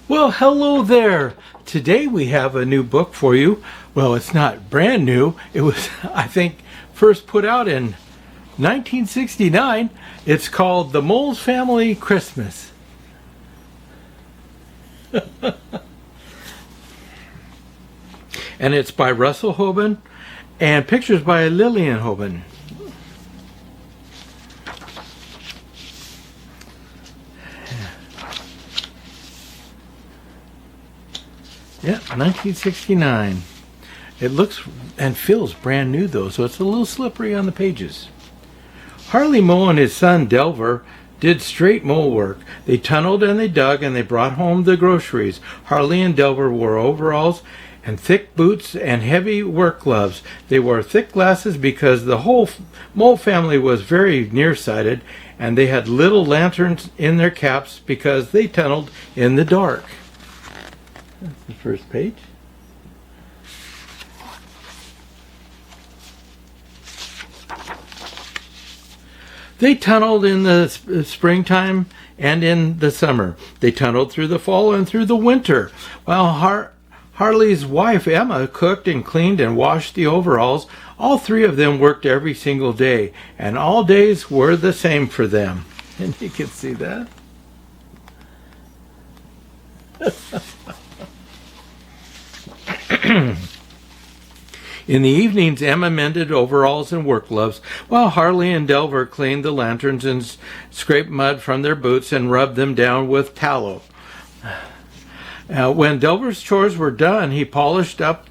Well, hello there. Today we have a new book for you. Well, it's not brand new. It was, I think, first put out in 1969. It's called The Moles Family Christmas. And it's by Russell Hoban and pictures by Lillian Hoban. Yeah, 1969. It looks and feels brand new though, so it's a little slippery on the pages. Harley Moe and his son Delver did straight mole work. They tunneled and they dug and they brought home the groceries. Harley and Delver wore overalls and thick boots and heavy work gloves. They wore thick glasses because the whole Mole family was very nearsighted, and they had little lanterns in their caps because they tunneled in the dark. That's the first page. They tunneled in the springtime and in the summer. They tunneled through the fall and through the winter. While Harley's wife Emma cooked and cleaned and washed the overalls, all three of them worked every single day, and all days were the same for them. And you can see that. In the evenings, Emma mended overalls and work gloves, while Harley and Delver cleaned the lanterns and scraped mud from their boots and rubbed them down with tallow. When Delver's chores were done, he polished up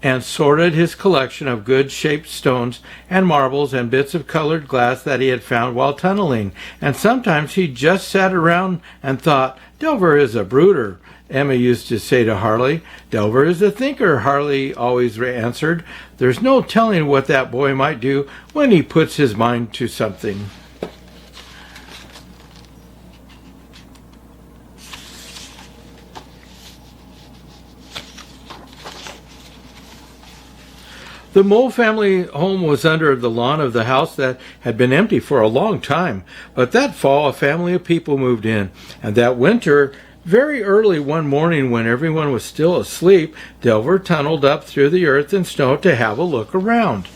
and sorted his collection of good-shaped stones and marbles and bits of colored glass that he had found while tunneling. And sometimes he just sat around and thought, "Delver is a brooder," Emma used to say to Harley. "Delver is a thinker," Harley always answered. "There's no telling what that boy might do when he puts his mind to something." The Mole family home was under the lawn of the house that had been empty for a long time. But that fall, a family of people moved in. And that winter, very early one morning when everyone was still asleep, Delver tunneled up through the earth and snow to have a look around.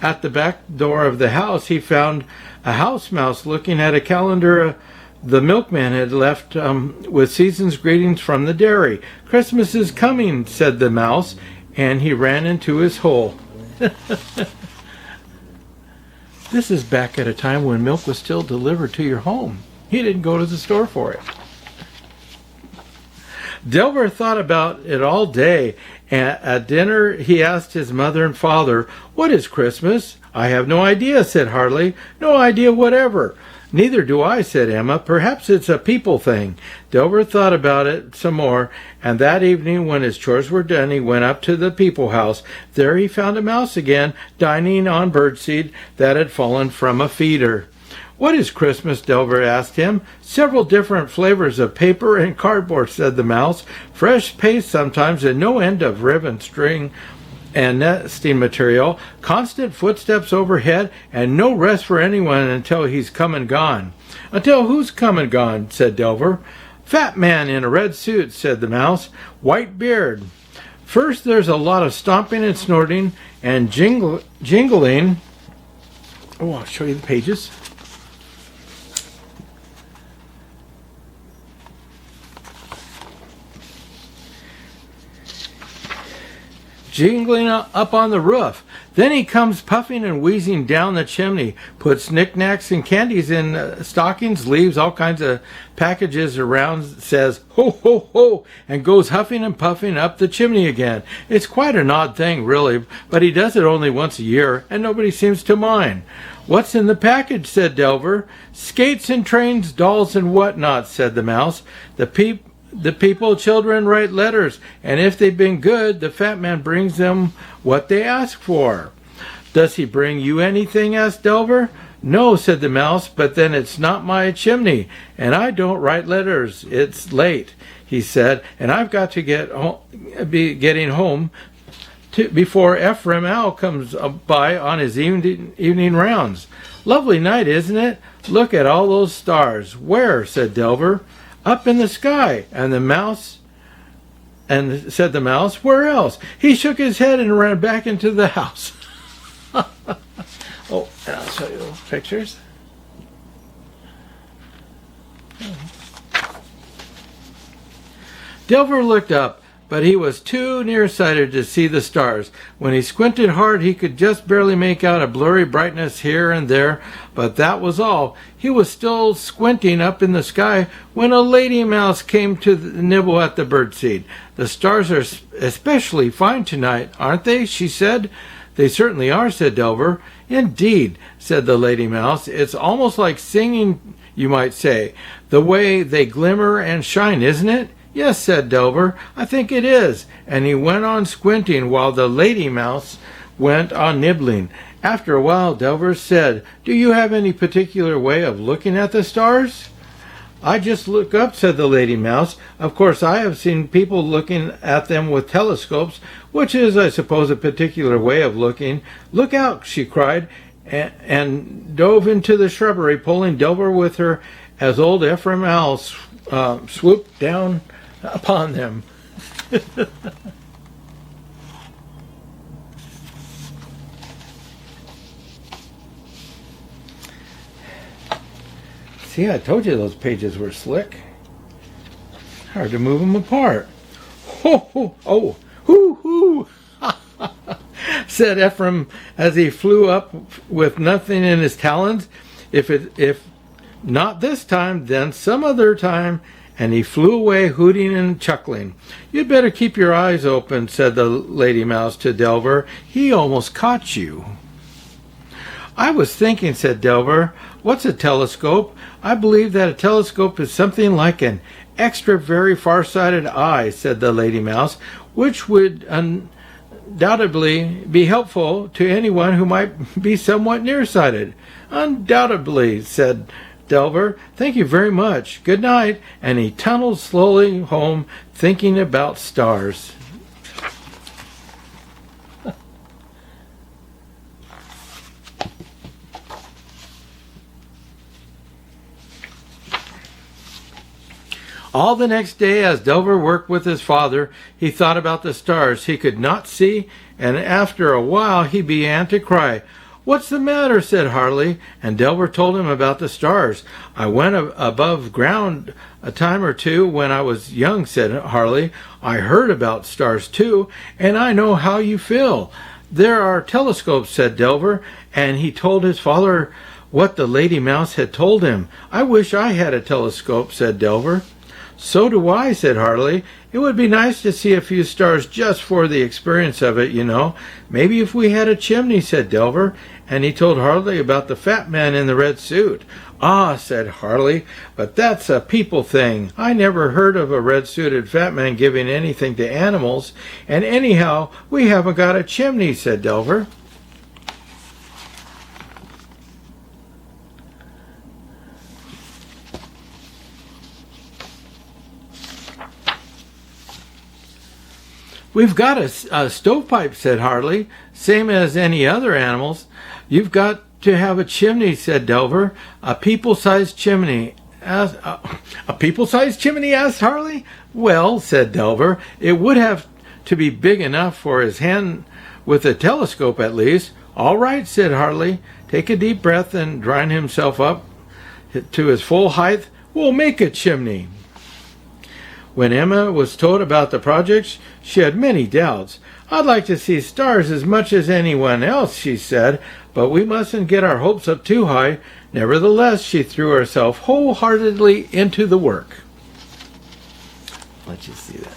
At the back door of the house, he found a house mouse looking at a calendar the milkman had left with season's greetings from the dairy. "Christmas is coming," said the mouse, and he ran into his hole. This is back at a time when milk was still delivered to your home. He didn't go to the store for it. Delver thought about it all day. At dinner, he asked his mother and father, "What is Christmas?" "I have no idea," said Harley. "No idea whatever." "Neither do I," said Emma. "Perhaps it's a people thing." Delver thought about it some more, and that evening when his chores were done, he went up to the people house. There he found a mouse again, dining on birdseed that had fallen from a feeder. "What is Christmas?" Delver asked him. "Several different flavors of paper and cardboard," said the mouse. "Fresh paste sometimes, and no end of ribbon, string, and nesting material, constant footsteps overhead, and no rest for anyone until he's come and gone." "Until who's come and gone?" said Delver. "Fat man in a red suit," said the mouse. "White beard. First there's a lot of stomping and snorting and jingling." Oh, I'll show you the pages. Jingling up on the roof. Then he comes puffing and wheezing down the chimney, puts knickknacks and candies in stockings, leaves all kinds of packages around, says, "Ho, ho, ho," and goes huffing and puffing up the chimney again. It's quite an odd thing, really, but he does it only once a year, and nobody seems to mind. "What's in the package?" said Delver. "Skates and trains, dolls and whatnot," said the mouse. The people, children, write letters, and if they've been good, the fat man brings them what they ask for." "Does he bring you anything?" asked Delver. "No," said the mouse, "but then it's not my chimney, and I don't write letters. It's late," he said, "and I've got to be getting home before Ephraim Owl comes by on his evening rounds. Lovely night, isn't it? Look at all those stars." "Where?" said Delver. "Up in the sky," and the mouse And said the mouse, "Where else?" He shook his head and ran back into the house. Oh, and I'll show you those pictures. Delver looked up, but he was too nearsighted to see the stars. When he squinted hard, he could just barely make out a blurry brightness here and there, but that was all. He was still squinting up in the sky when a lady mouse came to nibble at the birdseed. "The stars are especially fine tonight, aren't they?" she said. "They certainly are," said Delver. "Indeed," said the lady mouse. "It's almost like singing, you might say, the way they glimmer and shine, isn't it?" "Yes," said Delver, "I think it is." And he went on squinting while the lady mouse went on nibbling. After a while, Delver said, "Do you have any particular way of looking at the stars?" "I just look up," said the lady mouse. "Of course, I have seen people looking at them with telescopes, which is, I suppose, a particular way of looking. Look out," she cried, and dove into the shrubbery, pulling Delver with her as old Ephraim Owl swooped down upon them. See, I told you those pages were slick. Hard to move them apart. "Ho, ho, oh, hoo, hoo," said Ephraim as he flew up with nothing in his talons. If not this time, then some other time." And he flew away, hooting and chuckling. "You'd better keep your eyes open," said the lady mouse to Delver. "He almost caught you." "I was thinking," said Delver, "what's a telescope? I believe that a telescope is something like an extra very far-sighted eye," said the lady mouse, "which would undoubtedly be helpful to anyone who might be somewhat nearsighted." "Undoubtedly," said Delver. "Thank you very much. Good night." And he tunneled slowly home, thinking about stars. All the next day, as Delver worked with his father, he thought about the stars he could not see, and after a while he began to cry. "What's the matter?" said Harley, and Delver told him about the stars. "I went above ground a time or two when I was young," said Harley. "I heard about stars too, and I know how you feel." "There are telescopes," said Delver, and he told his father what the lady mouse had told him. "I wish I had a telescope," said Delver. "So do I," said Harley. "It would be nice to see a few stars just for the experience of it, you know. Maybe if we had a chimney," said Delver, and he told Harley about the fat man in the red suit. "Ah," said Harley, "but that's a people thing. I never heard of a red-suited fat man giving anything to animals, and anyhow, we haven't got a chimney," said Delver. "We've got a stovepipe," said Harley, "same as any other animals." "You've got to have a chimney," said Delver. "A people-sized chimney." A people-sized chimney?" asked Harley. "Well," said Delver, "it would have to be big enough for his hand with a telescope at least." "All right," said Harley. Take a deep breath and drawing himself up to his full height. "We'll make a chimney." When Emma was told about the project, she had many doubts. "I'd like to see stars as much as anyone else," she said, "but we mustn't get our hopes up too high." Nevertheless, she threw herself wholeheartedly into the work. Let you see that.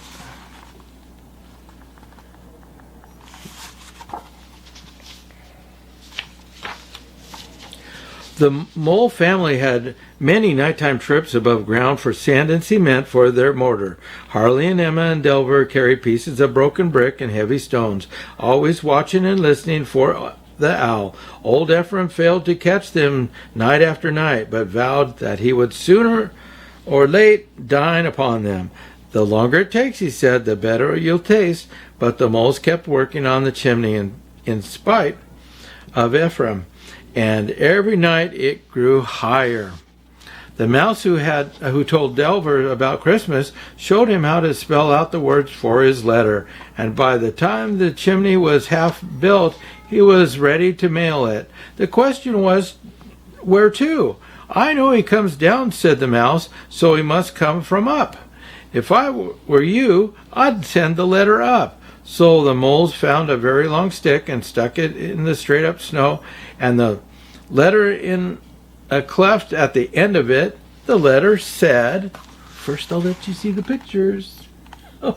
The Mole family had many nighttime trips above ground for sand and cement for their mortar. Harley and Emma and Delver carried pieces of broken brick and heavy stones, always watching and listening for the owl. Old Ephraim failed to catch them night after night, but vowed that he would sooner or late dine upon them. "The longer it takes," he said, "the better you'll taste." But the moles kept working on the chimney in spite of Ephraim, and every night it grew higher. The mouse who told Delver about Christmas showed him how to spell out the words for his letter, and by the time the chimney was half built, he was ready to mail it. The question was, where to? I know he comes down, said the mouse, so he must come from up. If I were you, I'd send the letter up. So the moles found a very long stick and stuck it in the straight up snow, and the letter in a cleft at the end of it. The letter said, first I'll let you see the pictures. To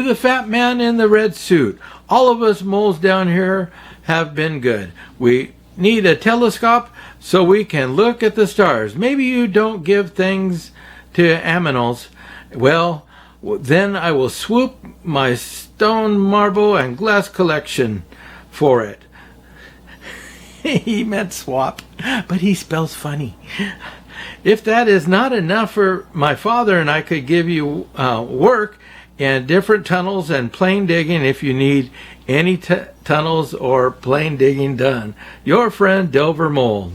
the fat man in the red suit, all of us moles down here have been good. We need a telescope so we can look at the stars. Maybe you don't give things to aminals. Well, then I will swoop my stone, marble, and glass collection for it. He meant swap, but he spells funny. If that is not enough for my father and I could give you work in different tunnels and plane digging if you need any tunnels or plane digging done. Your friend Delver Mole.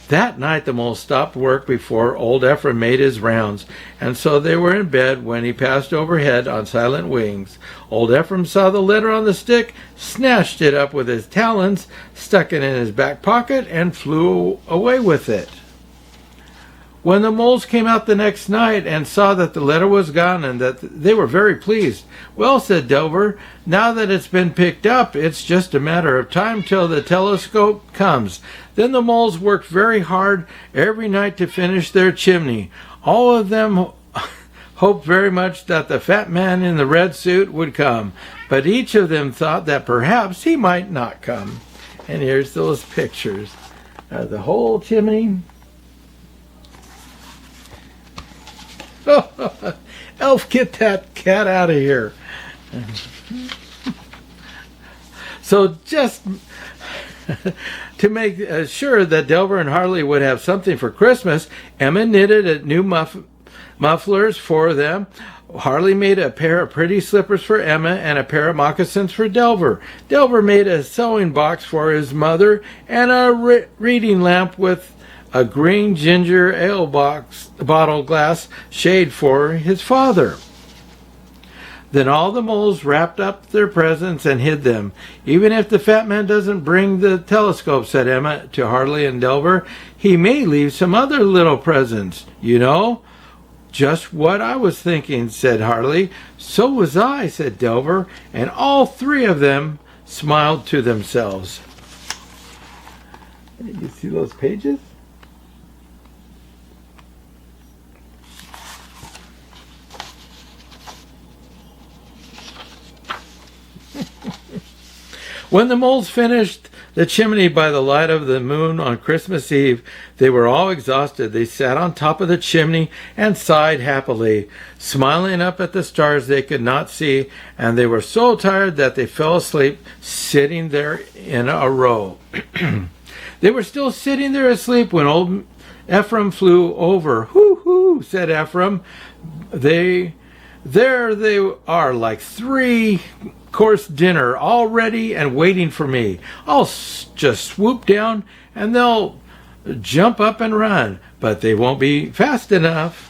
That night the mole stopped work before old Ephraim made his rounds, and so they were in bed when he passed overhead on silent wings. Old Ephraim saw the letter on the stick, snatched it up with his talons, stuck it in his back pocket, and flew away with it. When the moles came out the next night and saw that the letter was gone and that they were very pleased. Well, said Delver, now that it's been picked up, it's just a matter of time till the telescope comes. Then the moles worked very hard every night to finish their chimney. All of them hoped very much that the fat man in the red suit would come, but each of them thought that perhaps he might not come. And here's those pictures of the whole chimney. Elf, get that cat out of here. So just to make sure that Delver and Harley would have something for Christmas, Emma knitted new mufflers for them. Harley made a pair of pretty slippers for Emma and a pair of moccasins for Delver. Delver made a sewing box for his mother and a reading lamp with a green ginger ale bottle glass shade for his father. Then all the moles wrapped up their presents and hid them. Even if the fat man doesn't bring the telescope, said Emma to Harley and Delver, he may leave some other little presents, you know. Just what I was thinking, said Harley. So was I, said Delver, and all three of them smiled to themselves. You see those pages? When the moles finished the chimney by the light of the moon on Christmas Eve, they were all exhausted. They sat on top of the chimney and sighed happily, smiling up at the stars they could not see, and they were so tired that they fell asleep sitting there in a row. They were still sitting there asleep when old Ephraim flew over. Hoo hoo, said Ephraim. There they are, like 3-course dinner, all ready and waiting for me. I'll just swoop down and they'll jump up and run, but they won't be fast enough.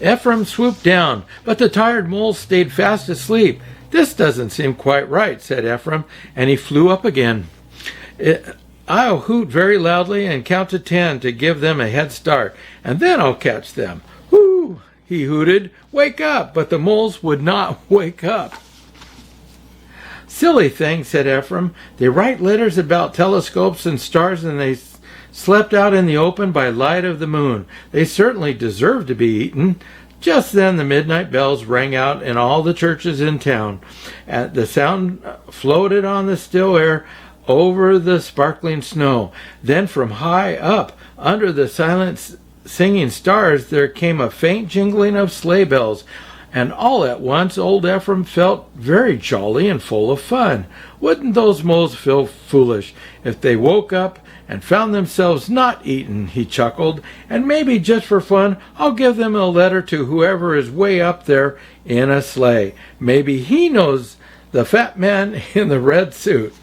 Ephraim swooped down, but the tired moles stayed fast asleep. This doesn't seem quite right, said Ephraim, and he flew up again. I'll hoot very loudly and count to 10 to give them a head start, and then I'll catch them. Whoo! He hooted. Wake up! But the moles would not wake up. Silly thing, said Ephraim. They write letters about telescopes and stars, and they slept out in the open by light of the moon. They certainly deserve to be eaten. Just then the midnight bells rang out in all the churches in town. The sound floated on the still air over the sparkling snow. Then from high up, under the silent singing stars, there came a faint jingling of sleigh bells. And all at once old Ephraim felt very jolly and full of fun. Wouldn't those moles feel foolish if they woke up and found themselves not eaten, he chuckled, and maybe just for fun, I'll give them a letter to whoever is way up there in a sleigh. Maybe he knows the fat man in the red suit.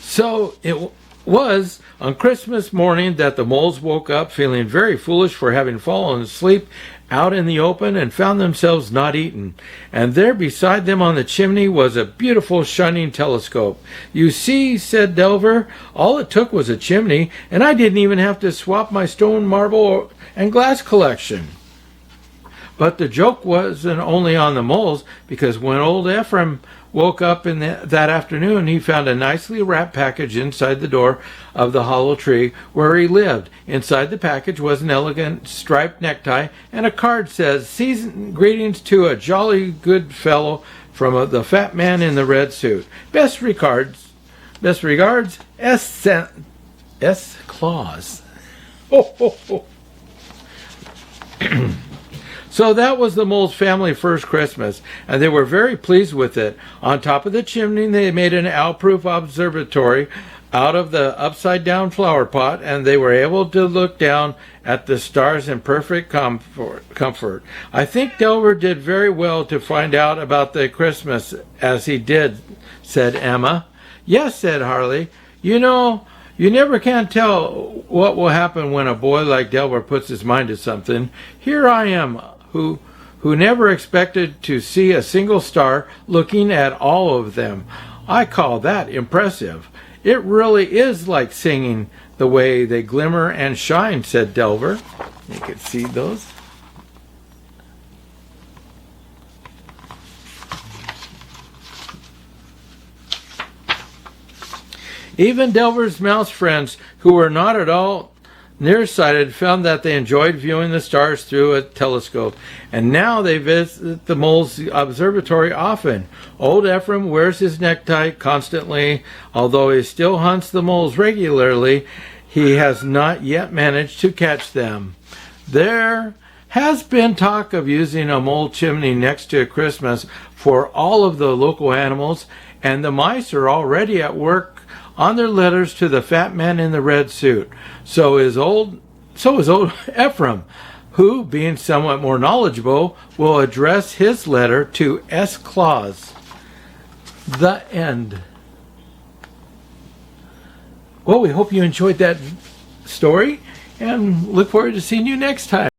So it was on Christmas morning that the moles woke up feeling very foolish for having fallen asleep out in the open and found themselves not eaten. And there beside them on the chimney was a beautiful shining telescope. You see, said Delver, all it took was a chimney, and I didn't even have to swap my stone, marble, and glass collection. But the joke wasn't only on the moles, because when old Ephraim woke up that afternoon, he found a nicely wrapped package inside the door of the hollow tree where he lived. Inside the package was an elegant striped necktie, and a card says, "Seasoned greetings to a jolly good fellow from the fat man in the red suit. Best regards, S. Claus." Ho, ho, ho. So that was the mole's family first Christmas, and they were very pleased with it. On top of the chimney, they made an owl-proof observatory out of the upside-down flower pot, and they were able to look down at the stars in perfect comfort. I think Delver did very well to find out about the Christmas as he did, said Emma. Yes, said Harley. You know, you never can tell what will happen when a boy like Delver puts his mind to something. Here I am, who never expected to see a single star, looking at all of them. I call that impressive. It really is like singing the way they glimmer and shine, said Delver. You can see those. Even Delver's mouse friends, who were not at all nearsighted, found that they enjoyed viewing the stars through a telescope, and now they visit the mole's observatory often. Old Ephraim wears his necktie constantly. Although he still hunts the moles regularly, he has not yet managed to catch them. There has been talk of using a mole chimney next to Christmas for all of the local animals, and the mice are already at work on their letters to the fat man in the red suit. So is old Ephraim, who, being somewhat more knowledgeable, will address his letter to S. Claus. The end. Well, we hope you enjoyed that story, and look forward to seeing you next time.